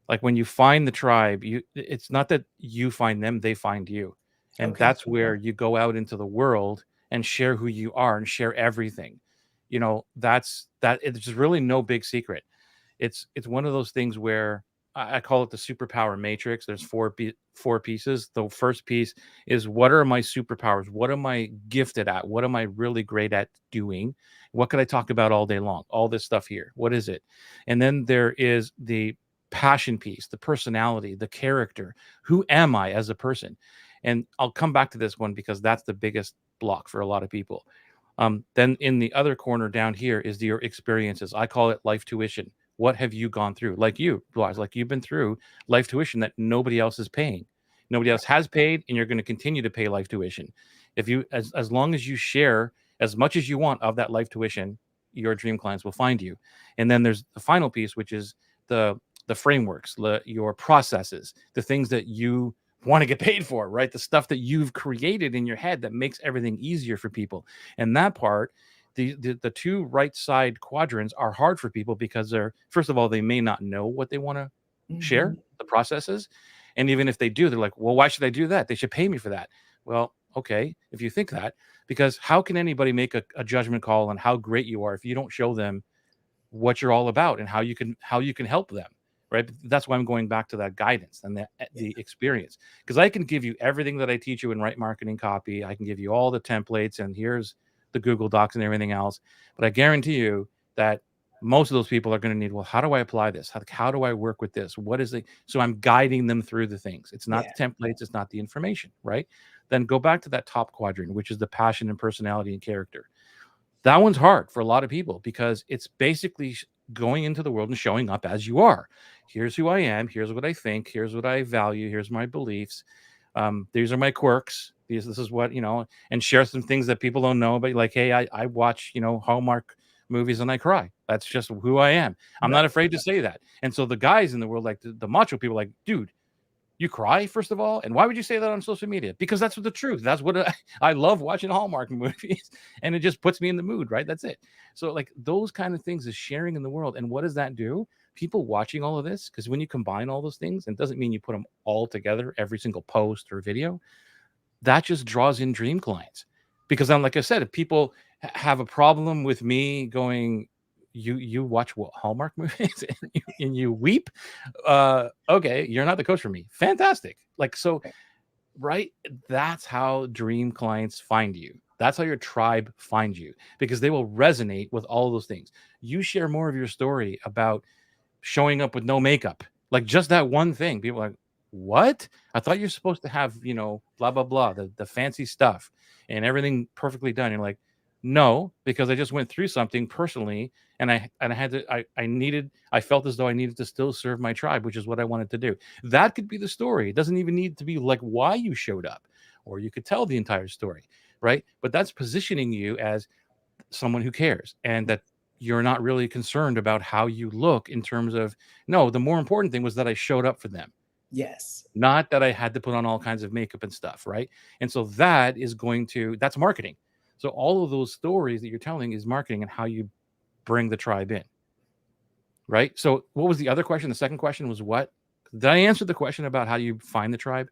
like, when you find the tribe, it's not that you find them, they find you. And Okay. that's where you go out into the world and share who you are and share everything. That's that. It's just really no big secret. It's one of those things where I call it the superpower matrix. There's four pieces. The first piece is, what are my superpowers? What am I gifted at? What am I really great at doing? What could I talk about all day long? All this stuff here. What is it? And then there is the passion piece, the personality, the character. Who am I as a person? And I'll come back to this one because that's the biggest block for a lot of people. Then in the other corner down here is your experiences. I call it life tuition. What have you gone through? Like you, Blas, like you've been through life tuition that nobody else is paying. Nobody else has paid, and you're going to continue to pay life tuition. If you, as long as you share as much as you want of that life tuition, your dream clients will find you. And then there's the final piece, which is the frameworks, your processes, the things that you want to get paid for, right? The stuff that you've created in your head that makes everything easier for people. And that part, the two right side quadrants are hard for people because they're, first of all, they may not know what they want to share, Mhm. the processes. And even if they do, they're like, well, why should I do that? They should pay me for that. Well, okay, if you think that, because how can anybody make a judgment call on how great you are if you don't show them what you're all about and how you can help them, right? But that's why I'm going back to that guidance and Yeah. the experience, because I can give you everything that I teach you in right marketing copy. I can give you all the templates, and here's the Google Docs and everything else, but I guarantee you that most of those people are going to need, well, how do I apply this? How do I work with this? What is it? So I'm guiding them through the things. It's not Yeah. the templates, it's not the information, right? Then go back to that top quadrant, which is the passion and personality and character. That one's hard for a lot of people because it's basically going into the world and showing up as you are. Here's who I am. Here's what I think. Here's what I value. Here's my beliefs. These are my quirks. This is what, and share some things that people don't know. But like, hey, I watch, Hallmark movies and I cry. That's just who I am. I'm not Right. afraid to say that. And so the guys in the world, like the macho people, like, dude, you cry, first of all, and why would you say that on social media? Because that's what the truth. That's what I love watching Hallmark movies, and it just puts me in the mood, right? That's it. So like those kind of things is sharing in the world. And what does that do? People watching all of this, because when you combine all those things, and it doesn't mean you put them all together, every single post or video, that just draws in dream clients. Because then, like I said, if people have a problem with me going, you watch what Hallmark movies and you weep, okay, you're not the coach for me. Fantastic. Like, so, right, that's how dream clients find you. That's how your tribe finds you, because they will resonate with all those things. You share more of your story about showing up with no makeup, like just that one thing. People are like, what? I thought you're supposed to have, blah blah blah, the fancy stuff and everything perfectly done. You're like, no, because I just went through something personally, and I had to, I felt as though I needed to still serve my tribe, which is what I wanted to do. That could be the story. It doesn't even need to be like why you showed up, or you could tell the entire story, right? But that's positioning you as someone who cares, and that you're not really concerned about how you look in terms of, no, the more important thing was that I showed up for them, Yes. not that I had to put on all kinds of makeup and stuff, right? And so that's marketing. So all of those stories that you're telling is marketing and how you bring the tribe in, right? So what was the other question? The second question was what? Did I answer the question about how you find the tribe?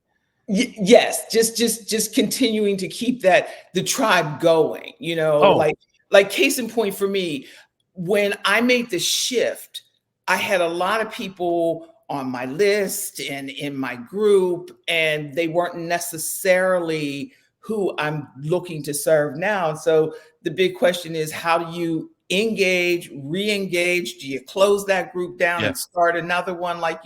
Yes, just continuing to keep the tribe going, Oh, like case in point for me, when I made the shift, I had a lot of people on my list and in my group, and they weren't necessarily who I'm looking to serve now. So the big question is, how do you engage, re-engage? Do you close that group down yeah. and start another one? Like,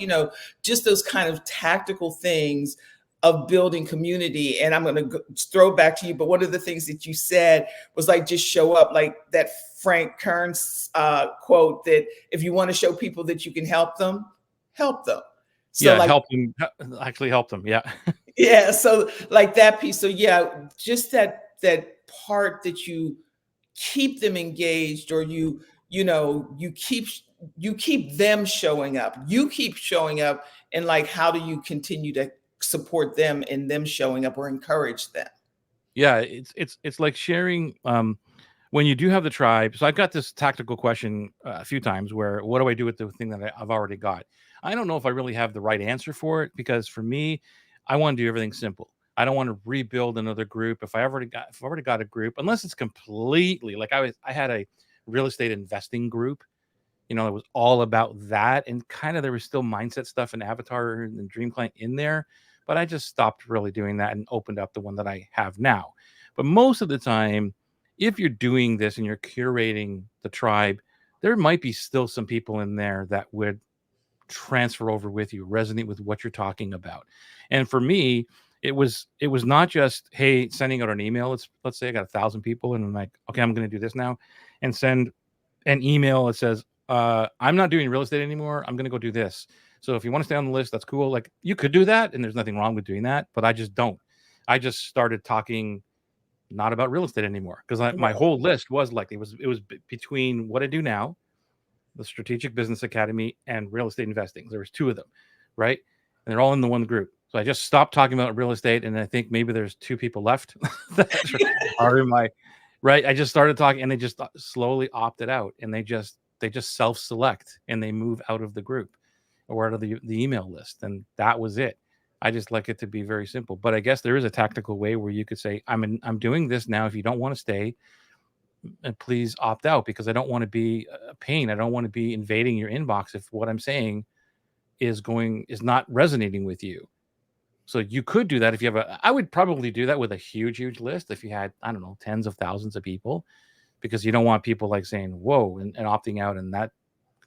just those kind of tactical things of building community. And I'm going to throw back to you, but one of the things that you said was like, just show up, like that Frank Kern's quote, that if you want to show people that you can help them, help them. So Yeah, like, help them, actually help them. Yeah. yeah, so like that piece. So yeah, just that part that you keep them engaged, or you keep them showing up. You keep showing up, and like, how do you continue to support them in them showing up or encourage them? Yeah, it's like sharing, when you do have the tribe. So I've got this tactical question a few times where, what do I do with the thing that I've already got? I don't know if I really have the right answer for it, because for me, I want to do everything simple. I don't want to rebuild another group. If I already got a group, unless it's completely like I had a real estate investing group, It was all about that, and kind of there was still mindset stuff and avatar and dream client in there, but I just stopped really doing that and opened up the one that I have now. But most of the time, if you're doing this and you're curating the tribe, there might be still some people in there that would transfer over with you, resonate with what you're talking about. And for me, it was not just, hey, sending out an email. Let's say I got 1,000 people and I'm like, okay, I'm going to do this now, and send an email that says, I'm not doing real estate anymore. I'm going to go do this. So if you want to stay on the list, that's cool. Like, you could do that, and there's nothing wrong with doing that, but I just don't. I just started talking not about real estate anymore, because my Right. whole list was like, it was between what I do now, the Strategic Business Academy, and real estate investing. There was two of them, right? And they're all in the one group. So I just stopped talking about real estate, and I think maybe there's two people left that are in my right. I just started talking, and they just slowly opted out, and they just self-select, and they move out of the group or out of the email list, and that was it. I just like it to be very simple. But I guess there is a tactical way where you could say, I'm doing this now. If you don't want to stay, and please opt out, because I don't want to be a pain. I don't want to be invading your inbox if what I'm saying is not resonating with you. So you could do that if you have I would probably do that with a huge list if you had, I don't know, tens of thousands of people, because you don't want people like saying, whoa, and opting out, and that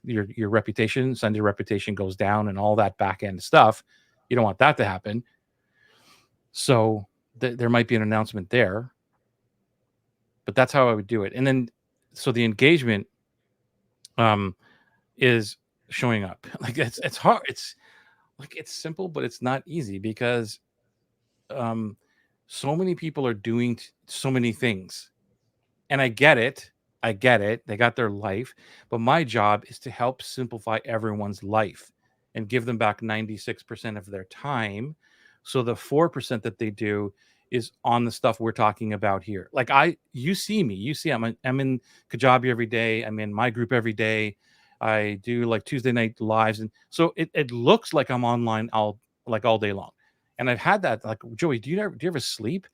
your reputation, Sunday reputation goes down, and all that back end stuff. You don't want that to happen. So there might be an announcement there, but that's how I would do it. And then, so the engagement, um, is showing up. Like, it's hard. It's like, it's simple, but it's not easy, because um so many people are doing so many things. And I get it. I get it. They got their life, but my job is to help simplify everyone's life and give them back 96% of their time. So the 4% that they do is on the stuff we're talking about here. Like, you see, I'm in Kajabi every day. I'm in my group every day. I do like Tuesday night lives. And so it looks like I'm online all day long. And I've had that, like, Joey, do you ever sleep?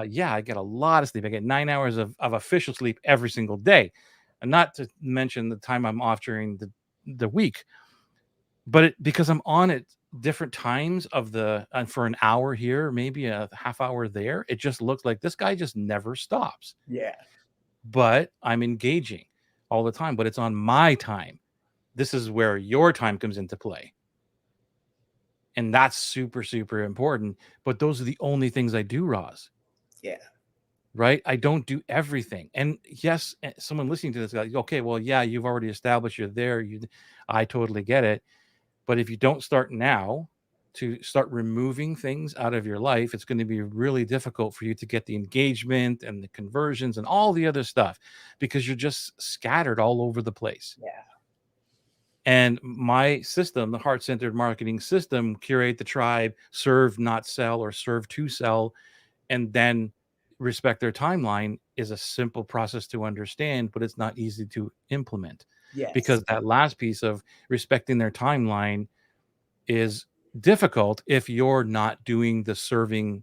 Yeah, I get a lot of sleep. I get 9 hours of official sleep every single day, and not to mention the time I'm off during the week. But because I'm on at different times of the and for an hour here, maybe a half hour there, it just looks like this guy just never stops. Yeah. But I'm engaging all the time. But it's on my time. This is where your time comes into play, and that's super important. But those are the only things I do, Roz. Yeah. Right? I don't do everything. And yes, someone listening to this guy, okay, well, yeah, you've already established you're there. I totally get it. But if you don't start now to start removing things out of your life, it's going to be really difficult for you to get the engagement and the conversions and all the other stuff, because you're just scattered all over the place. Yeah. And my system, the heart centered marketing system, curate the tribe, serve, not sell, or serve to sell, and then respect their timeline, is a simple process to understand, but it's not easy to implement, Yes. because that last piece of respecting their timeline is difficult if you're not doing the serving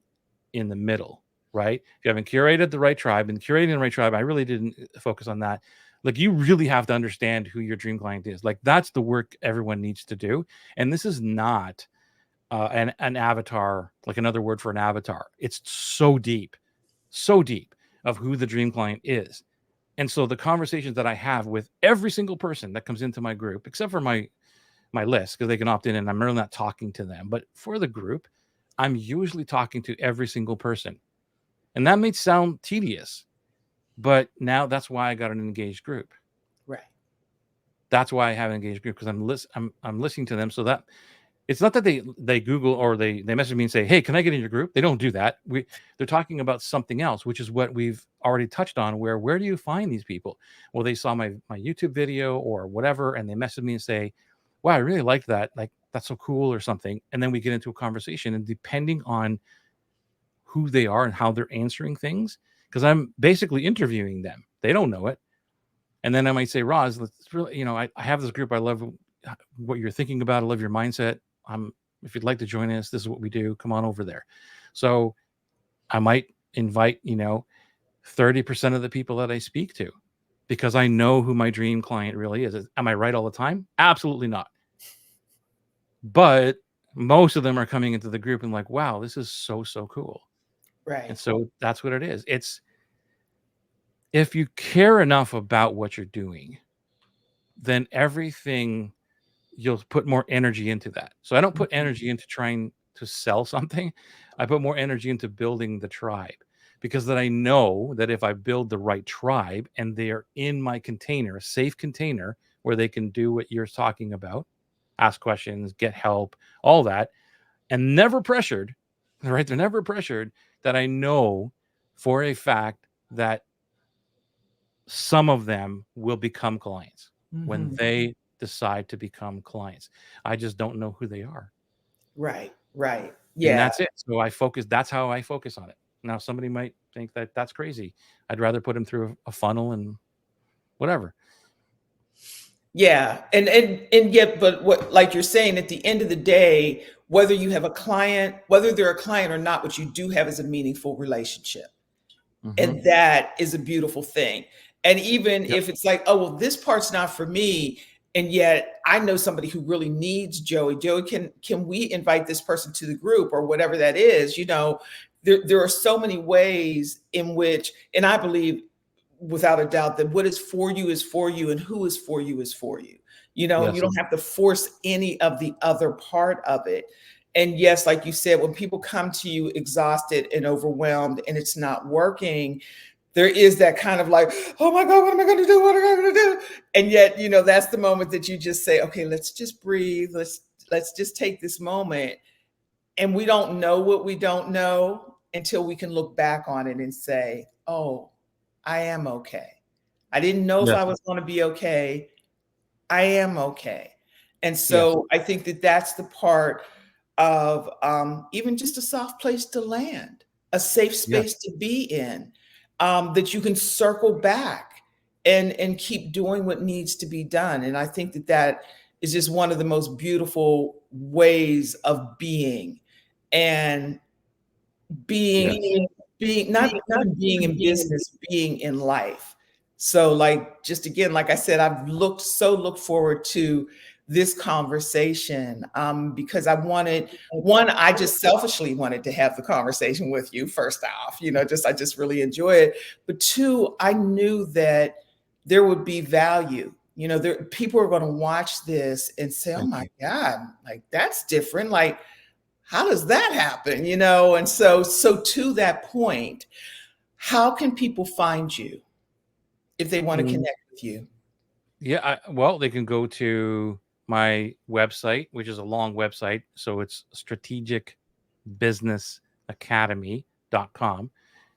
in the middle, right? If you haven't curated the right tribe, and curating the right tribe, I really didn't focus on that. Like, you really have to understand who your dream client is. Like, that's the work everyone needs to do. And this is not an avatar, like another word for an avatar. It's so deep of who the dream client is. And so the conversations that I have with every single person that comes into my group, except for my list, because they can opt in and I'm really not talking to them, but for the group, I'm usually talking to every single person. And that may sound tedious, but now that's why I got an engaged group. Right. That's why I have an engaged group, because I'm listening to them, so that it's not that they Google or they message me and say, "Hey, can I get in your group?" They don't do that. They're talking about something else, which is what we've already touched on. Where do you find these people? Well, they saw my YouTube video or whatever, and they message me and say, "Wow, I really liked that. Like, that's so cool," or something. And then we get into a conversation, and depending on who they are and how they're answering things, because I'm basically interviewing them. They don't know it. And then I might say, Roz, let's really, I have this group. I love what you're thinking about. I love your mindset. If you'd like to join us, this is what we do. Come on over there. So I might invite, 30% of the people that I speak to, because I know who my dream client really is. Am I right all the time? Absolutely not. But most of them are coming into the group and like, wow, this is so, so cool. And Right. so that's what it is. It's if you care enough about what you're doing, then everything you'll put more energy into that. So I don't put Mhm. energy into trying to sell something. I put more energy into building the tribe because that I know that if I build the right tribe and they are in my container, a safe container where they can do what you're talking about, ask questions, get help, all that, and never pressured, right? They're never pressured, that I know for a fact that some of them will become clients when Mhm. they decide to become clients. I just don't know who they are. Right. Right. And Yeah. that's it. So that's how I focus on it. Now, somebody might think that that's crazy. I'd rather put them through a funnel and whatever. Yeah. And yet, but what, like you're saying, at the end of the day, whether you have a client, whether they're a client or not, what you do have is a meaningful relationship. Hmm. And that is a beautiful thing. And even Yep. if it's like, oh, well, this part's not for me, and yet I know somebody who really needs Joey. Joey, can we invite this person to the group or whatever that is? There are so many ways in which, and I believe without a doubt that what is for you and who is for you is for you. And you Yes. don't have to force any of the other part of it. And yes, like you said, when people come to you exhausted and overwhelmed and it's not working, there is that kind of like, oh my God, what am I going to do? What am I going to do? And yet, that's the moment that you just say, okay, let's just breathe. Let's just take this moment. And we don't know what we don't know until we can look back on it and say, oh, I am okay. I didn't know if Yes. I was going to be okay. I am okay. And Yes. so I think that that's the part of even just a soft place to land, a safe Yes. space to be in, that you can circle back and keep doing what needs to be done. And I think that that is just one of the most beautiful ways of being, and being Yes. being not even being in business, being in life. So like, just again, like I said, I've looked forward to this conversation, because I just selfishly wanted to have the conversation with you first off, I just really enjoy it. But two, I knew that there would be value. There people are going to watch this and say, oh Thank my you. God, like that's different. Like, how does that happen? And so to that point, how can people find you if they want to Mm, connect with you? yeah. Well, they can go to my website, which is a long website. So it's strategicbusinessacademy.com.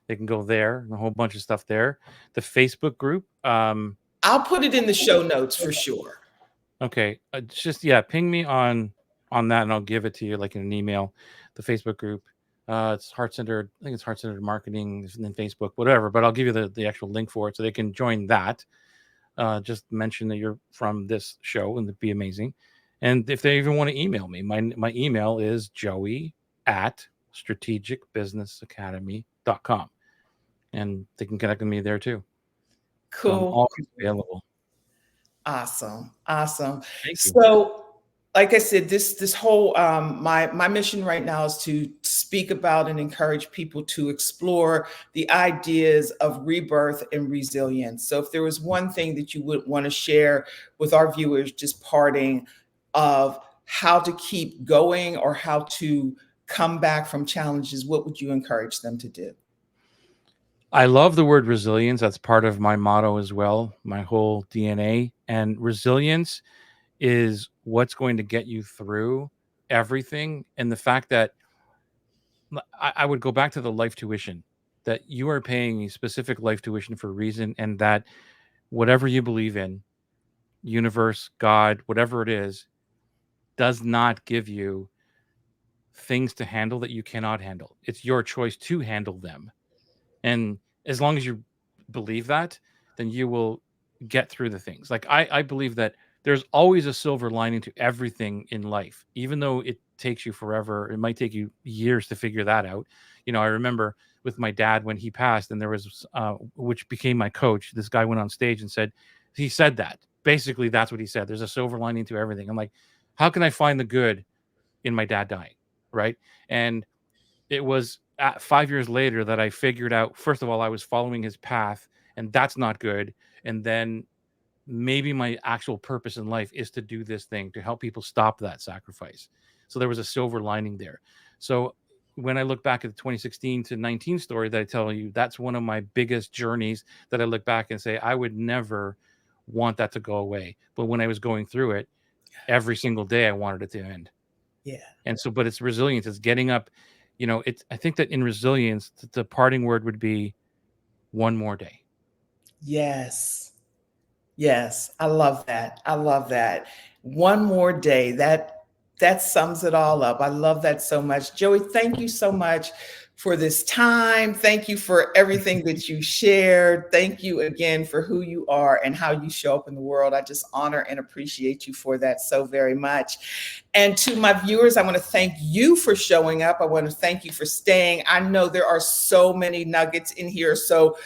They can go there and a whole bunch of stuff there. The Facebook group. I'll put it in the show notes for sure. Okay, just yeah, ping me on that, and I'll give it to you like in an email. The Facebook group, it's heart centered. I think it's heart centered marketing, and then Facebook, whatever. But I'll give you the actual link for it, so they can join that. Just mention that you're from this show, and it'd be amazing. And if they even want to email me, my email is joey@strategicbusinessacademy.com, and they can connect with me there too. So I'm Cool. always available. Awesome. Awesome. Thank you. So, like I said, this whole my mission right now is to speak about and encourage people to explore the ideas of rebirth and resilience. So if there was one thing that you would want to share with our viewers, just parting, of how to keep going or how to come back from challenges, what would you encourage them to do? I love the word resilience. That's part of my motto as well, my whole DNA. And resilience is what's going to get you through everything. And the fact that I would go back to the life tuition, that you are paying a specific life tuition for a reason, and that whatever you believe in, universe, God, whatever it is, does not give you things to handle that you cannot handle. It's your choice to handle them. And as long as you believe that, then you will get through the things. Like I believe that there's always a silver lining to everything in life, even though it takes you forever. It might take you years to figure that out. I remember with my dad when he passed, and there was which became my coach. This guy went on stage and he said that basically that's what he said. There's a silver lining to everything. I'm like, how can I find the good in my dad dying, right? And it was 5 years later that I figured out, first of all, I was following his path, and that's not good. And then maybe my actual purpose in life is to do this thing to help people stop that sacrifice. So there was a silver lining there. So when I look back at the 2016 to 19 story that I tell you, that's one of my biggest journeys that I look back and say, I would never want that to go away. But when I was going through it, every single day I wanted it to end. Yeah. And so, but it's resilience. It's getting up. I think that in resilience, the parting word would be one more day. Yes. Yes. I love that. I love that. One more day. That sums it all up. I love that so much. Joey, thank you so much for this time. Thank you for everything that you shared. Thank you again for who you are and how you show up in the world. I just honor and appreciate you for that so very much. And to my viewers, I want to thank you for showing up. I want to thank you for staying. I know there are so many nuggets in here. So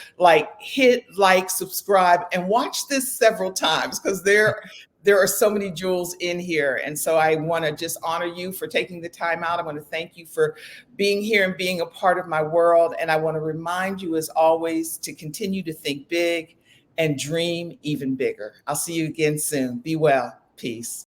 hit like, subscribe, and watch this several times, because there are so many jewels in here. And so I want to just honor you for taking the time out. I want to thank you for being here and being a part of my world. And I want to remind you, as always, to continue to think big and dream even bigger. I'll see you again soon. Be well. Peace.